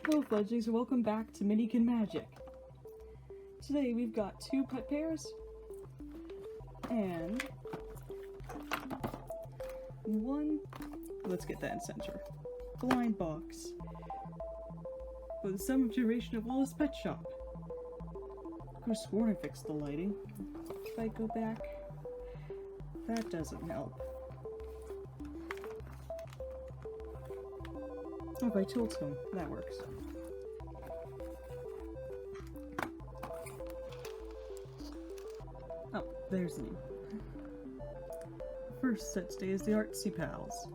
Hello fledglings and welcome back to Minikin Magic. Today we've got 2 pet pairs and one, let's get that in center, Blindbox for the 7th generation of Littlest Pet Shop. I could have sworn I fixed the lighting. If I go back, that doesn't help. Oh, if I tilt him, that works. Oh, there's the name. First set today is the Artsy Pals.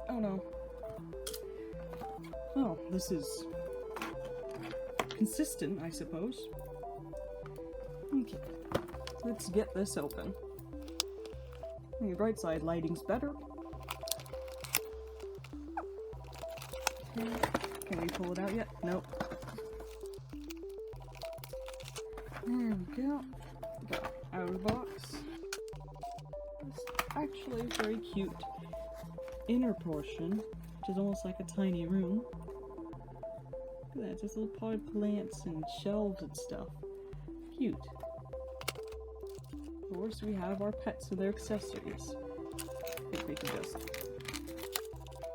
Oh no. Well, this is consistent, I suppose. Okay, let's get this open. On the bright side, lighting's better. Can we pull it out yet? Nope. There we go. Got out of the box. It's actually a very cute inner portion, which is almost like a tiny room. Look at that, just little potted plants and shelves and stuff. Cute. Of course, we have our pets and their accessories. I think we can just...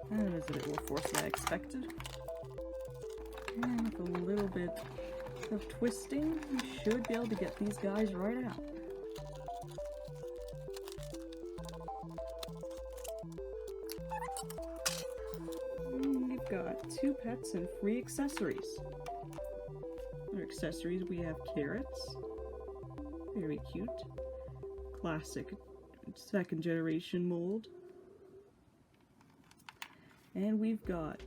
that is a bit more force than I expected. And with a little bit of twisting, we should be able to get these guys right out. And we've got 2 pets and 3 accessories. Our accessories, we have carrots. Very cute. Classic 2nd generation mold. And we've got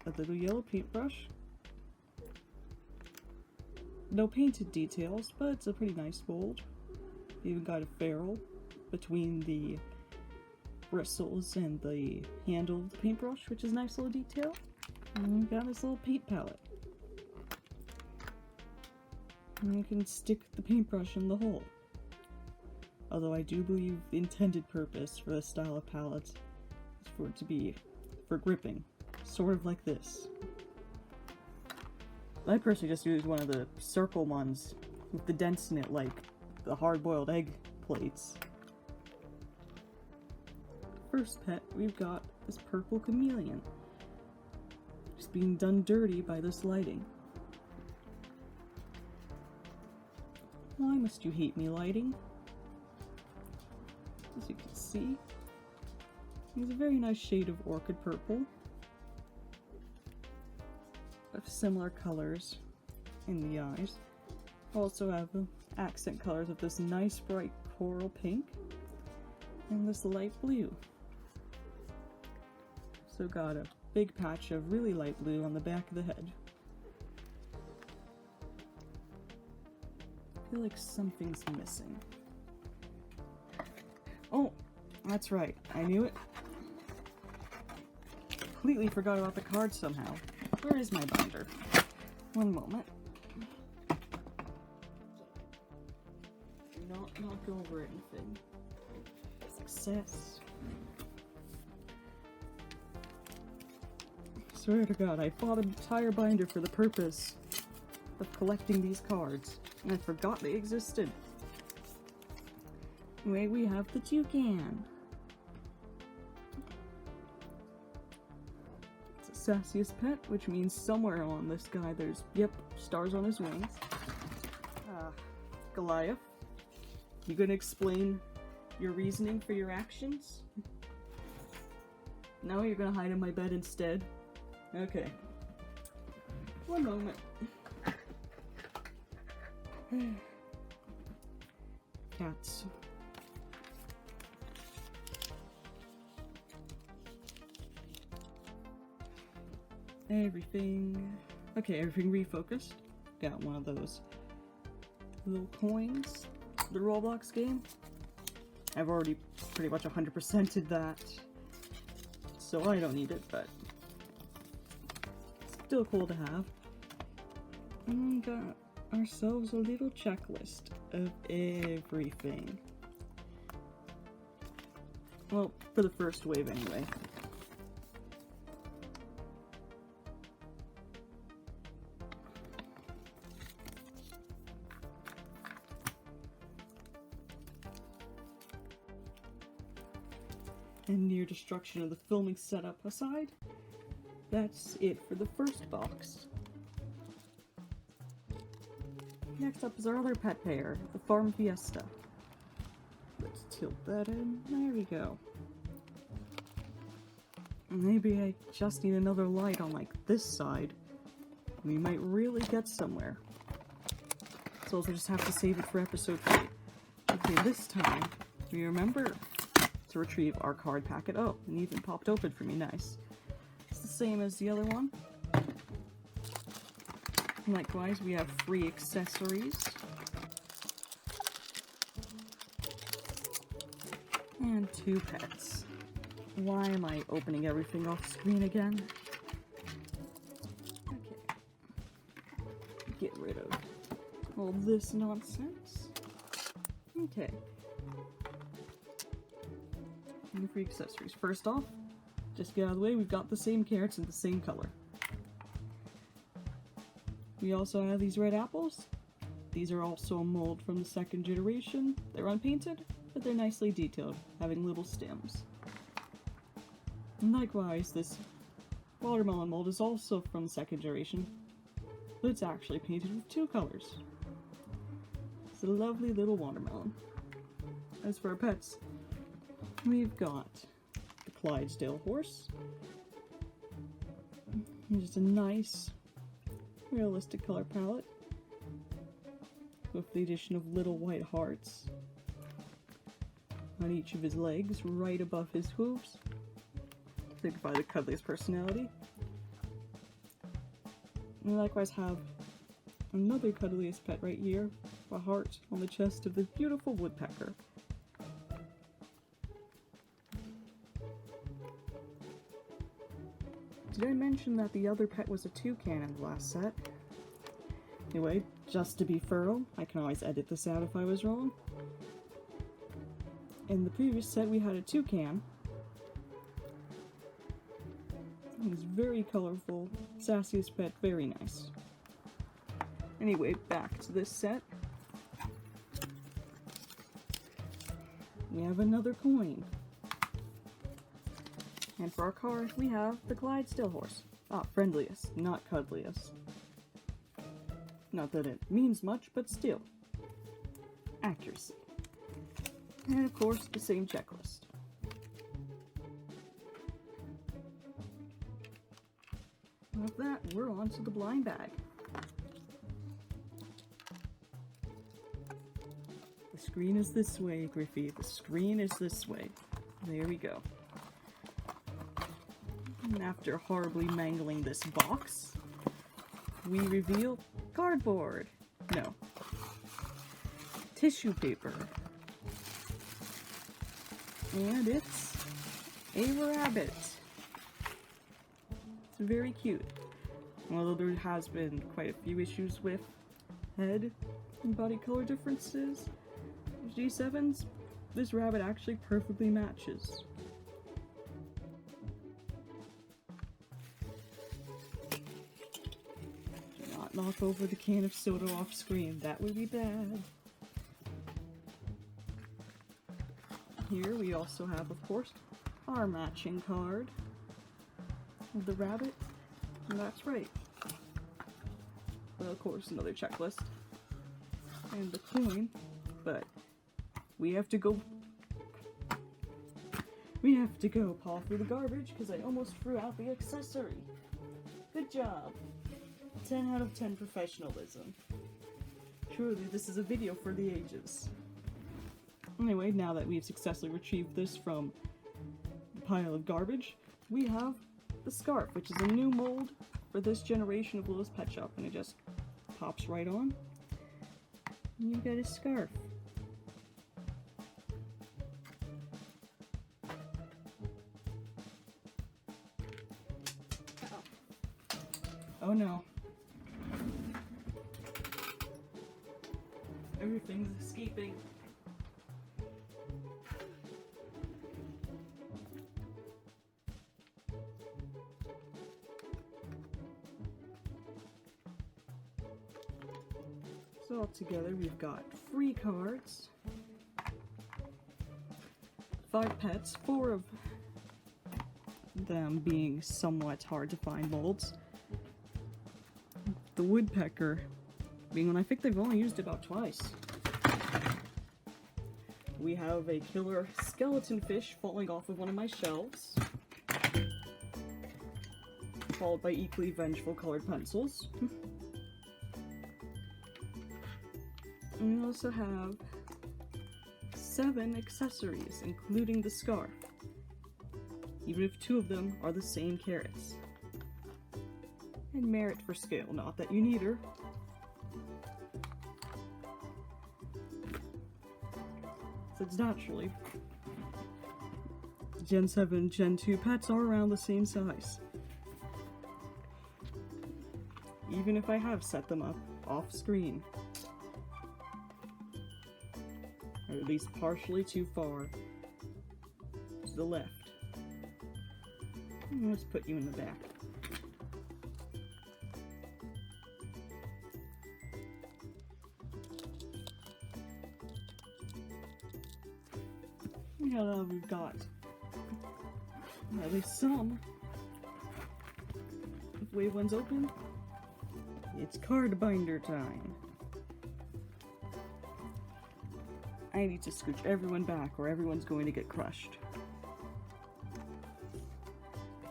a little yellow paintbrush. No painted details, but it's a pretty nice mold. Even got a ferrule between the bristles and the handle of the paintbrush, which is a nice little detail. And we've got this little paint palette. And you can stick the paintbrush in the hole. Although I do believe the intended purpose for this style of palette is for it to be for gripping, sort of like this. I personally just use one of the circle ones with the dents in it, like the hard-boiled egg plates. First pet, we've got this purple chameleon. Just being done dirty by this lighting. Why must you hate me, lighting? As you can see, he's a very nice shade of orchid purple, with similar colors in the eyes. Also have accent colors of this nice bright coral pink and this light blue. So got a big patch of really light blue on the back of the head. I feel like something's missing. Oh, that's right, I knew it. Completely forgot about the card somehow. Where is my binder? One moment. Do not knock over anything. Success. Swear to God, I bought an entire binder for the purpose of collecting these cards, and I forgot they existed. Anyway, we have the toucan. It's a sassiest pet, which means somewhere on this guy there's, yep, stars on his wings. Goliath. You gonna explain your reasoning for your actions? No, you're gonna hide in my bed instead? Okay. One moment. Cats. Everything. Okay, everything refocused. Got one of those little coins. The Roblox game. I've already pretty much 100%ed that, so I don't need it, but still cool to have. And we got ourselves a little checklist of everything. Well, for the first wave anyway. and near destruction of the filming setup aside, that's it for the first box. Next up is our other pet pair, the Farm Fiesta. Let's tilt that in. There we go. Maybe I just need another light on, like, this side. We might really get somewhere. So we'll just have to save it for episode 3. Okay, this time, we remember to retrieve our card packet. Oh, and even popped open for me. Nice. It's the same as the other one. Likewise, we have free accessories. And 2 pets. Why am I opening everything off screen again? Okay. Get rid of all this nonsense. Okay. And the free accessories. First off, just get out of the way, we've got the same carrots in the same color. We also have these red apples. These are also a mold from the 2nd generation. They're unpainted, but they're nicely detailed, having little stems. And likewise, this watermelon mold is also from the 2nd generation, but it's actually painted with 2 colors. It's a lovely little watermelon. As for our pets, we've got the Clydesdale horse. Just a nice, realistic color palette with the addition of little white hearts on each of his legs, right above his hooves, to signify the cuddliest personality. And we likewise have another cuddliest pet right here, a heart on the chest of this beautiful woodpecker. Did I mention that the other pet was a toucan in the last set? Anyway, just to be thorough, I can always edit this out if I was wrong. In the previous set we had a toucan. It was very colorful, sassiest pet, very nice. Anyway, back to this set. We have another coin. And for our card, we have the Clydesdale horse. Ah, friendliest, not cuddliest. Not that it means much, but still. Accuracy. And of course, the same checklist. With that, we're on to the blind bag. The screen is this way, Griffy. The screen is this way. There we go. And after horribly mangling this box, we reveal cardboard. No. Tissue paper. And it's a rabbit. It's very cute. Although there has been quite a few issues with head and body color differences, G7's, this rabbit actually perfectly matches. Do not knock over the can of soda off screen, that would be bad. Here we also have, of course, our matching card of the rabbit, and that's right. Well, of course, another checklist, and the coin, but we have to go paw through the garbage, because I almost threw out the accessory. Good job. 10 out of 10 professionalism. Truly, this is a video for the ages. Anyway, now that we've successfully retrieved this from the pile of garbage, we have the scarf, which is a new mold for this generation of Littlest Pet Shop, and it just pops right on. And you get a scarf. Oh no. Everything's escaping. So altogether we've got 3 cards, 5 pets, 4 of them being somewhat hard to find molds. The woodpecker being one I think they've only used about twice. We have a killer skeleton fish falling off of one of my shelves, followed by equally vengeful colored pencils. And we also have 7 accessories, including the scarf, even if 2 of them are the same carrots. And merit for scale, not that you need her. Since naturally, Gen 7, Gen 2 pets are around the same size. Even if I have set them up off screen. Or at least partially too far to the left. Let's put you in the back. Now we've got at least some. If wave 1's open, it's card binder time. I need to scooch everyone back or everyone's going to get crushed.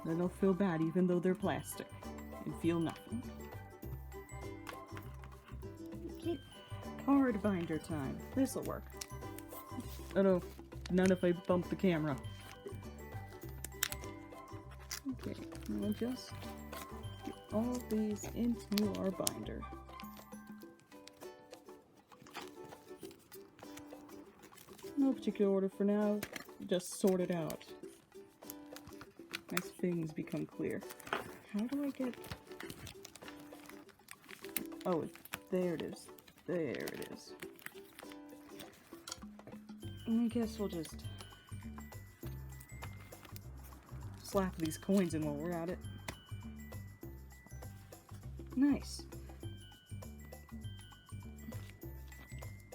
Then they'll feel bad even though they're plastic and feel nothing. Okay. Card binder time. This'll work. Oh no, not if I bump the camera. Okay, we'll just get all these into our binder. No particular order for now, just sort it out as things become clear. How do I get... Oh, there it is. There it is. I guess we'll just slap these coins in while we're at it. Nice.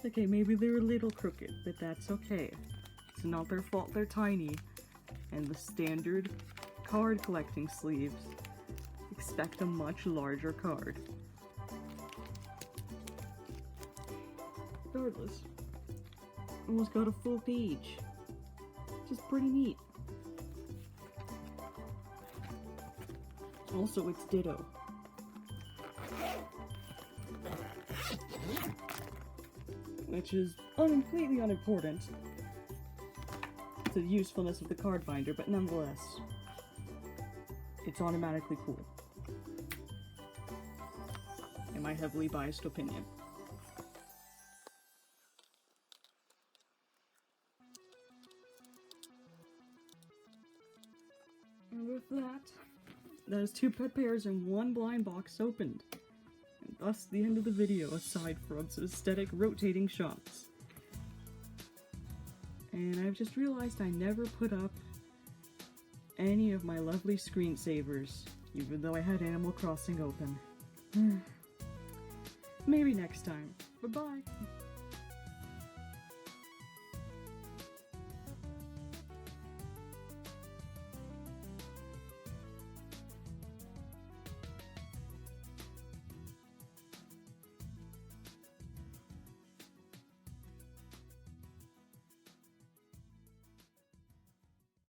Okay, maybe they're a little crooked, but that's okay. It's not their fault they're tiny, and the standard card collecting sleeves expect a much larger card. Regardless, almost got a full page, which is pretty neat. Also, it's Ditto. Which is completely unimportant to the usefulness of the card binder, but nonetheless, it's automatically cool. In my heavily biased opinion. And with that, that is 2 pet pairs and 1 blind box opened. And thus the end of the video, aside from some aesthetic rotating shots. And I've just realized I never put up any of my lovely screensavers, even though I had Animal Crossing open. Maybe next time. Bye-bye!